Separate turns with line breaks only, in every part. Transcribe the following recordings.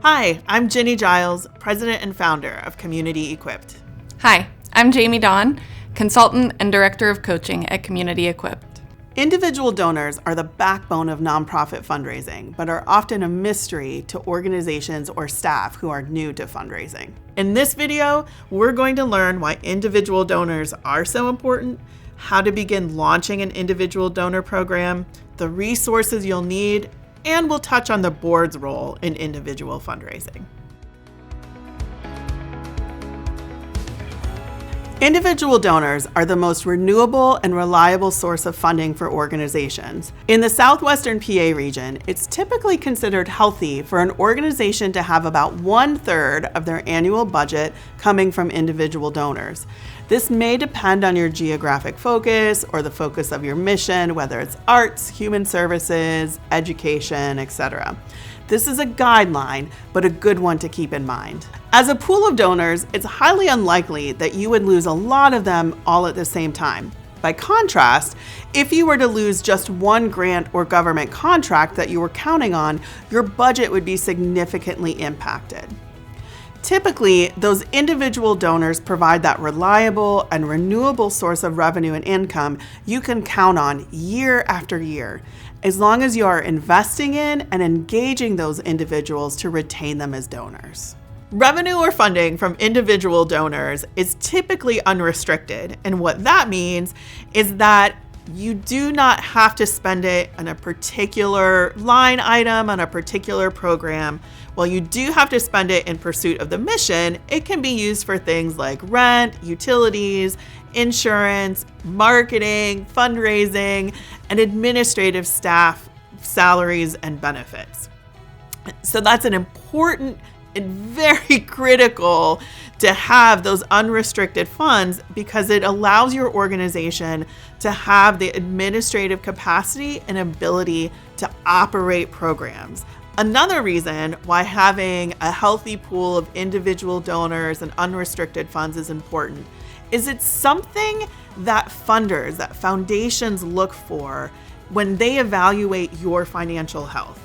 Hi, I'm Jenny Giles, President and Founder of Community Equipped.
Hi, I'm Jamie Dawn, Consultant and Director of Coaching at Community Equipped.
Individual donors are the backbone of nonprofit fundraising, but are often a mystery to organizations or staff who are new to fundraising. In this video, we're going to learn why individual donors are so important, how to begin launching an individual donor program, the resources you'll need, and we'll touch on the board's role in individual fundraising. Individual donors are the most renewable and reliable source of funding for organizations. In the southwestern PA region, it's typically considered healthy for an organization to have about 1/3 of their annual budget coming from individual donors. This may depend on your geographic focus or the focus of your mission, whether it's arts, human services, education, etc. This is a guideline, but a good one to keep in mind. As a pool of donors, it's highly unlikely that you would lose a lot of them all at the same time. By contrast, if you were to lose just one grant or government contract that you were counting on, your budget would be significantly impacted. Typically, those individual donors provide that reliable and renewable source of revenue and income you can count on year after year, as long as you are investing in and engaging those individuals to retain them as donors. Revenue or funding from individual donors is typically unrestricted, and what that means is that you do not have to spend it on a particular line item, on a particular program. While you do have to spend it in pursuit of the mission, it can be used for things like rent, utilities, insurance, marketing, fundraising, and administrative staff salaries and benefits. So that's an important and very critical to have those unrestricted funds, because it allows your organization to have the administrative capacity and ability to operate programs. Another reason why having a healthy pool of individual donors and unrestricted funds is important is it's something that funders, that foundations look for when they evaluate your financial health.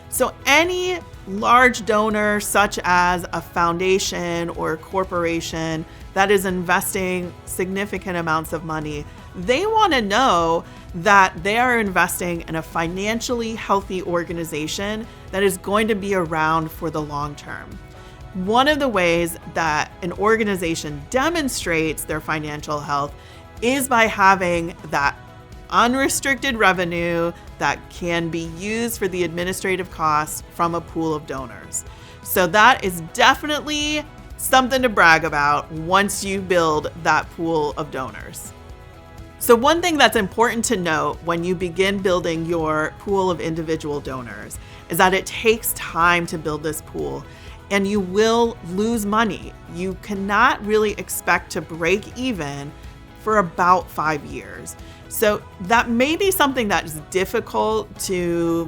So any large donor, such as a foundation or a corporation that is investing significant amounts of money, they want to know that they are investing in a financially healthy organization that is going to be around for the long term. One of the ways that an organization demonstrates their financial health is by having that unrestricted revenue that can be used for the administrative costs from a pool of donors. So that is definitely something to brag about once you build that pool of donors. So one thing that's important to note when you begin building your pool of individual donors is that it takes time to build this pool, and you will lose money. You cannot really expect to break even for about 5 years. So that may be something that is difficult to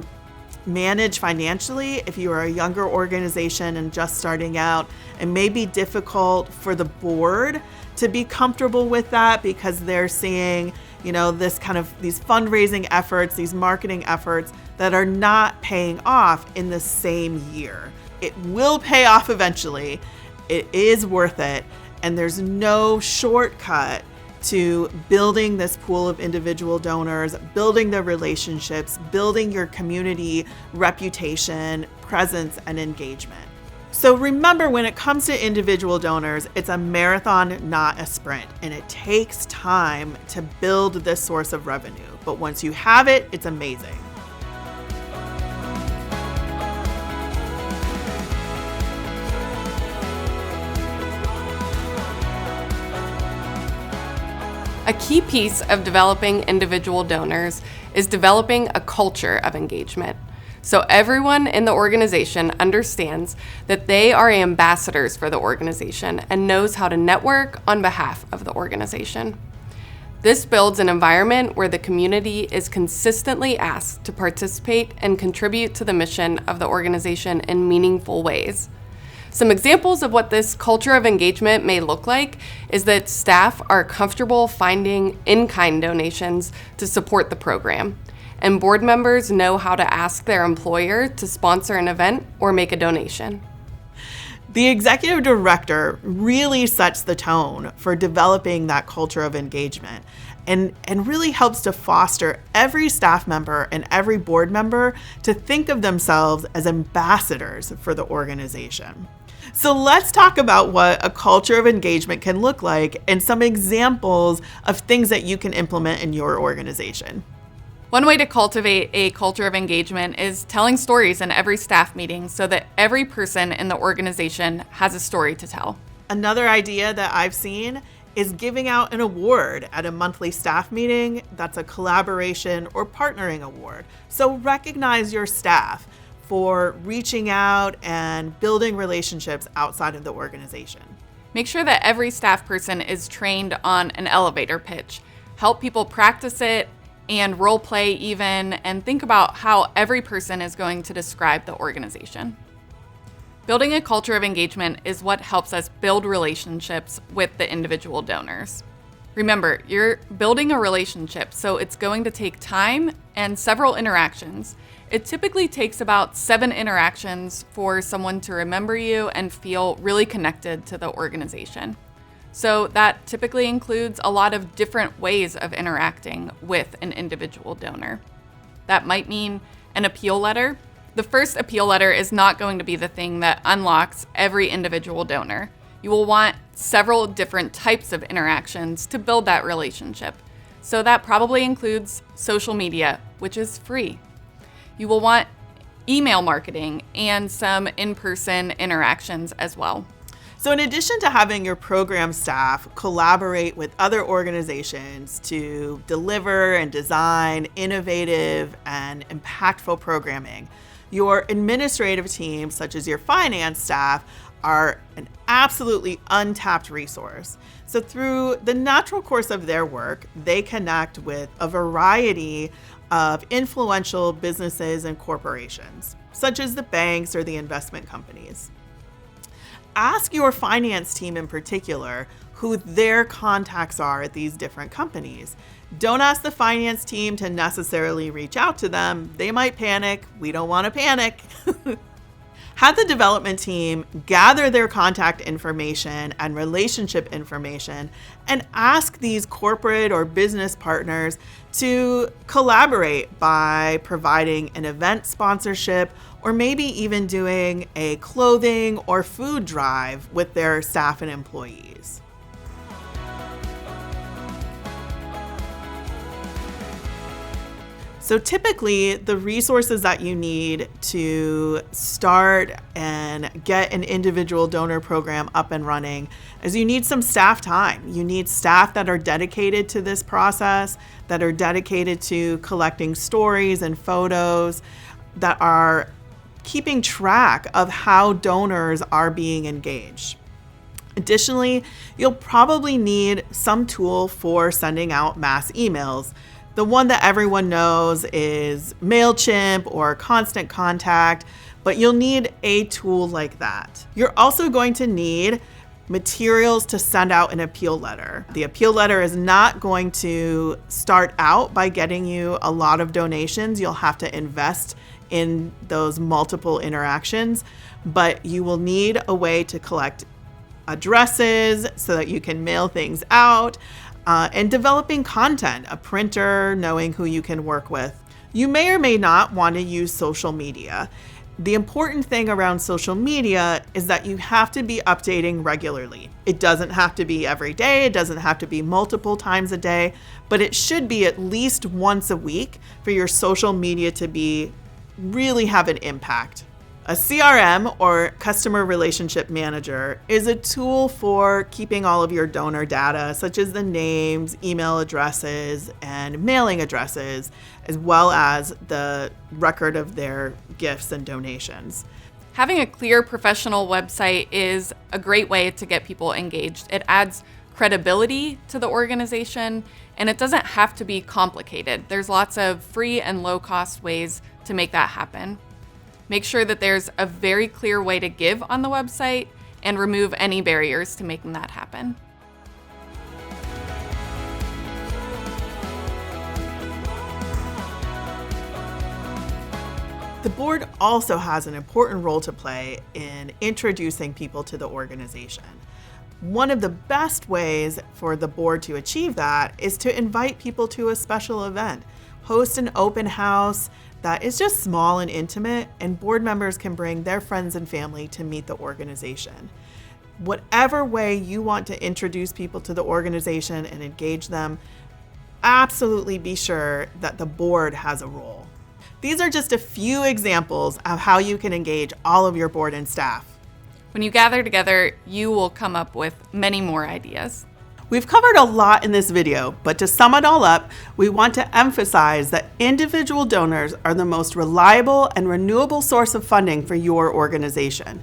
manage financially if you are a younger organization and just starting out. It may be difficult for the board to be comfortable with that, because they're seeing, these fundraising efforts, these marketing efforts that are not paying off in the same year. It will pay off eventually. It is worth it, and there's no shortcut to building this pool of individual donors, building the relationships, building your community reputation, presence, and engagement. So remember, when it comes to individual donors, it's a marathon, not a sprint, and it takes time to build this source of revenue. But once you have it, it's amazing.
A key piece of developing individual donors is developing a culture of engagement. So everyone in the organization understands that they are ambassadors for the organization and knows how to network on behalf of the organization. This builds an environment where the community is consistently asked to participate and contribute to the mission of the organization in meaningful ways. Some examples of what this culture of engagement may look like is that staff are comfortable finding in-kind donations to support the program, and board members know how to ask their employer to sponsor an event or make a donation.
The executive director really sets the tone for developing that culture of engagement and really helps to foster every staff member and every board member to think of themselves as ambassadors for the organization. So let's talk about what a culture of engagement can look like and some examples of things that you can implement in your organization.
One way to cultivate a culture of engagement is telling stories in every staff meeting so that every person in the organization has a story to tell.
Another idea that I've seen is giving out an award at a monthly staff meeting that's a collaboration or partnering award. So recognize your staff for reaching out and building relationships outside of the organization.
Make sure that every staff person is trained on an elevator pitch. Help people practice it and role play even, and think about how every person is going to describe the organization. Building a culture of engagement is what helps us build relationships with the individual donors. Remember, you're building a relationship, so it's going to take time and several interactions. It typically takes about 7 interactions for someone to remember you and feel really connected to the organization. So that typically includes a lot of different ways of interacting with an individual donor. That might mean an appeal letter. The first appeal letter is not going to be the thing that unlocks every individual donor. You will want several different types of interactions to build that relationship. So that probably includes social media, which is free. You will want email marketing and some in-person interactions as well.
So in addition to having your program staff collaborate with other organizations to deliver and design innovative and impactful programming, your administrative team, such as your finance staff, are an absolutely untapped resource. So through the natural course of their work, they connect with a variety of influential businesses and corporations, such as the banks or the investment companies. Ask your finance team in particular who their contacts are at these different companies. Don't ask the finance team to necessarily reach out to them. They might panic. We don't want to panic. Have the development team gather their contact information and relationship information and ask these corporate or business partners to collaborate by providing an event sponsorship or maybe even doing a clothing or food drive with their staff and employees. So typically, the resources that you need to start and get an individual donor program up and running is you need some staff time. You need staff that are dedicated to this process, that are dedicated to collecting stories and photos, that are keeping track of how donors are being engaged. Additionally, you'll probably need some tool for sending out mass emails. The one that everyone knows is MailChimp or Constant Contact, but you'll need a tool like that. You're also going to need materials to send out an appeal letter. The appeal letter is not going to start out by getting you a lot of donations. You'll have to invest in those multiple interactions, but you will need a way to collect addresses so that you can mail things out. And developing content, a printer, knowing who you can work with. You may or may not want to use social media. The important thing around social media is that you have to be updating regularly. It doesn't have to be every day, it doesn't have to be multiple times a day, but it should be at least once a week for your social media to really have an impact. A CRM, or Customer Relationship Manager, is a tool for keeping all of your donor data, such as the names, email addresses, and mailing addresses, as well as the record of their gifts and donations.
Having a clear professional website is a great way to get people engaged. It adds credibility to the organization, and it doesn't have to be complicated. There's lots of free and low-cost ways to make that happen. Make sure that there's a very clear way to give on the website and remove any barriers to making that happen.
The board also has an important role to play in introducing people to the organization. One of the best ways for the board to achieve that is to invite people to a special event. Host an open house that is just small and intimate, and board members can bring their friends and family to meet the organization. Whatever way you want to introduce people to the organization and engage them, absolutely be sure that the board has a role. These are just a few examples of how you can engage all of your board and staff.
When you gather together, you will come up with many more ideas.
We've covered a lot in this video, but to sum it all up, we want to emphasize that individual donors are the most reliable and renewable source of funding for your organization.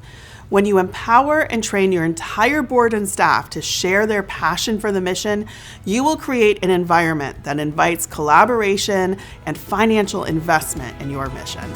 When you empower and train your entire board and staff to share their passion for the mission, you will create an environment that invites collaboration and financial investment in your mission.